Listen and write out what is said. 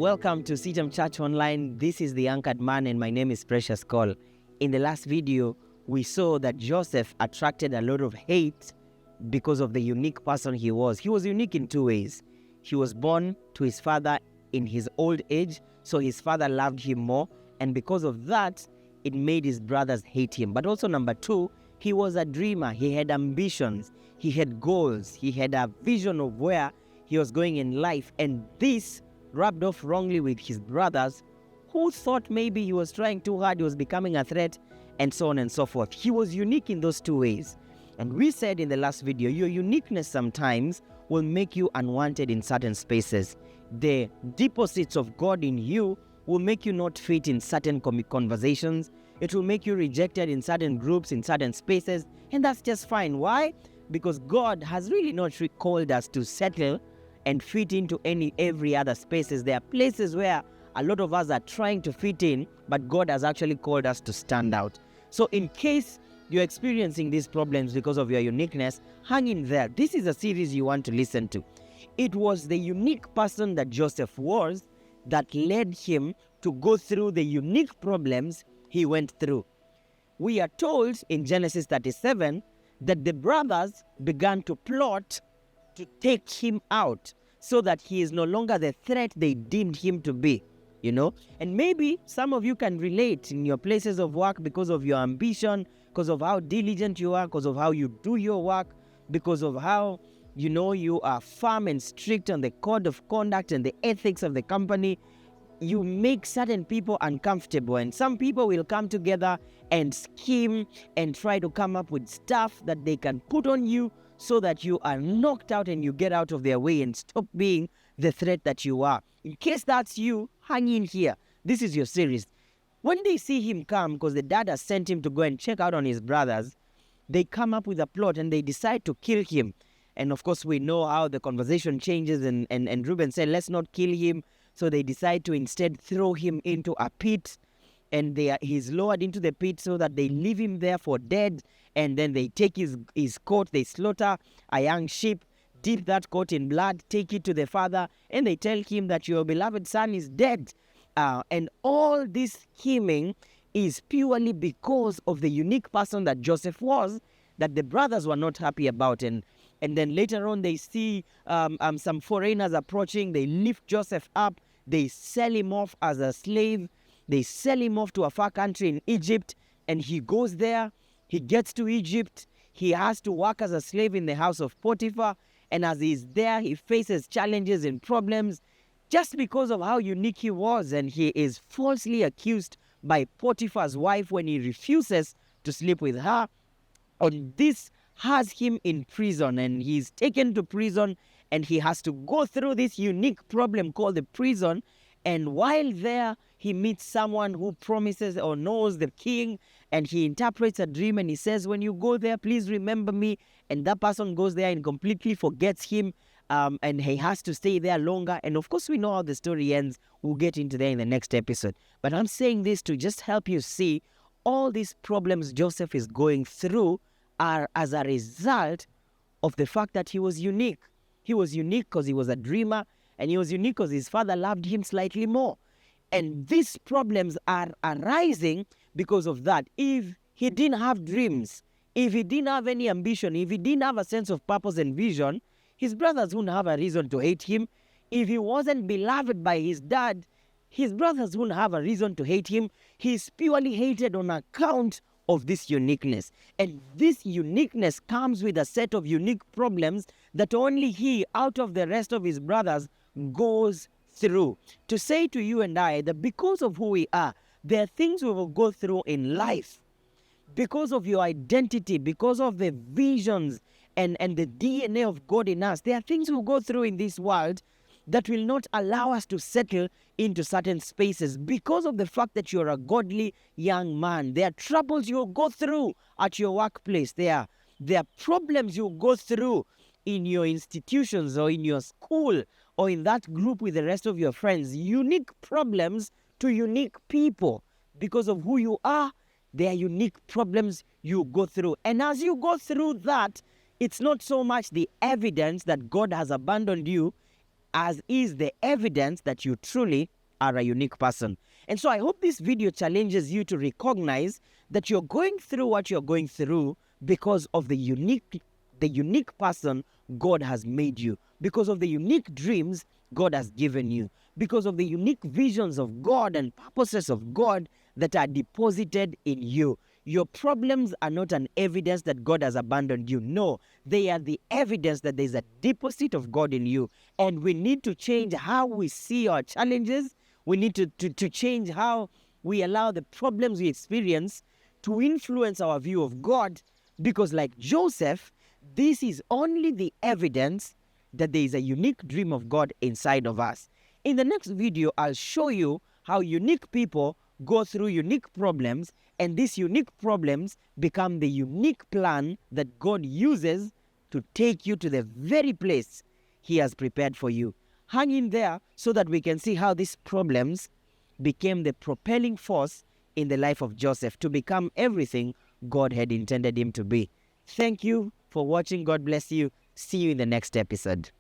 Welcome to CITAM Church Online. This is the Anchored Man and my name is Precious Cole. In the last video, we saw that Joseph attracted a lot of hate because of the unique person he was. He was unique in two ways. He was born to his father in his old age, so his father loved him more, and because of that, it made his brothers hate him. But also number two, he was a dreamer. He had ambitions, he had goals, he had a vision of where he was going in life, and this rubbed off wrongly with his brothers, who thought maybe he was trying too hard, he was becoming a threat, and so on and so forth. He was unique in those two ways. And we said in the last video, your uniqueness sometimes will make you unwanted in certain spaces. The deposits of God in you will make you not fit in certain conversations. It will make you rejected in certain groups, in certain spaces, and that's just fine. Why? Because God has really not called us to settle and fit into every other spaces. There are places where a lot of us are trying to fit in, but God has actually called us to stand out. So in case you're experiencing these problems because of your uniqueness, hang in there. This is a series you want to listen to. It was the unique person that Joseph was that led him to go through the unique problems he went through. We are told in Genesis 37 that the brothers began to plot to take him out so that he is no longer the threat they deemed him to be, you know. And maybe some of you can relate in your places of work because of your ambition, because of how diligent you are, because of how you do your work, because of how, you know, you are firm and strict on the code of conduct and the ethics of the company. You make certain people uncomfortable, and some people will come together and scheme and try to come up with stuff that they can put on you so that you are knocked out and you get out of their way and stop being the threat that you are. In case that's you, hang in here. This is your series. When they see him come, because the dad has sent him to go and check out on his brothers, they come up with a plot and they decide to kill him. And of course, we know how the conversation changes, and Reuben said, let's not kill him. So they decide to instead throw him into a pit, and he's lowered into the pit so that they leave him there for dead. And then they take his coat, they slaughter a young sheep, dip that coat in blood, take it to the father, and they tell him that your beloved son is dead. And all this scheming is purely because of the unique person that Joseph was, that the brothers were not happy about. And then later on, they see some foreigners approaching. They lift Joseph up. They sell him off as a slave. They sell him off to a far country in Egypt. And he goes there. He gets to Egypt. He has to work as a slave in the house of Potiphar. And as he's there, he faces challenges and problems just because of how unique he was. And he is falsely accused by Potiphar's wife when he refuses to sleep with her. And this has him in prison, and he's taken to prison, and he has to go through this unique problem called the prison. And while there, he meets someone who promises or knows the king, and he interprets a dream, and he says, when you go there, please remember me. And that person goes there and completely forgets him, and he has to stay there longer. And of course, we know how the story ends. We'll get into that in the next episode. But I'm saying this to just help you see all these problems Joseph is going through are as a result of the fact that he was unique. He was unique because he was a dreamer, and he was unique because his father loved him slightly more. And these problems are arising because of that. If he didn't have dreams, if he didn't have any ambition, if he didn't have a sense of purpose and vision, his brothers wouldn't have a reason to hate him. If he wasn't beloved by his dad, his brothers wouldn't have a reason to hate him. He's purely hated on account of this uniqueness. And this uniqueness comes with a set of unique problems that only he, out of the rest of his brothers, goes through. To say to you and I that because of who we are, there are things we will go through in life. Because of your identity, because of the visions and the DNA of God in us, there are things we'll go through in this world that will not allow us to settle into certain spaces because of the fact that you're a godly young man. There are troubles you'll go through at your workplace. There are problems you'll go through in your institutions or in your school or in that group with the rest of your friends. Unique problems to unique people. Because of who you are, there are unique problems you go through. And as you go through that, it's not so much the evidence that God has abandoned you. as is the evidence that you truly are a unique person. And so I hope this video challenges you to recognize that you're going through what you're going through because of the unique person God has made you, because of the unique dreams God has given you, because of the unique visions of God and purposes of God that are deposited in you. Your problems are not an evidence that God has abandoned you. No, they are the evidence that there's a deposit of God in you. And we need to change how we see our challenges. We need to change how we allow the problems we experience to influence our view of God, because like Joseph, this is only the evidence that there is a unique dream of God inside of us. In the next video, I'll show you how unique people go through unique problems, and these unique problems become the unique plan that God uses to take you to the very place He has prepared for you. Hang in there so that we can see how these problems became the propelling force in the life of Joseph to become everything God had intended him to be. Thank you for watching. God bless you. See you in the next episode.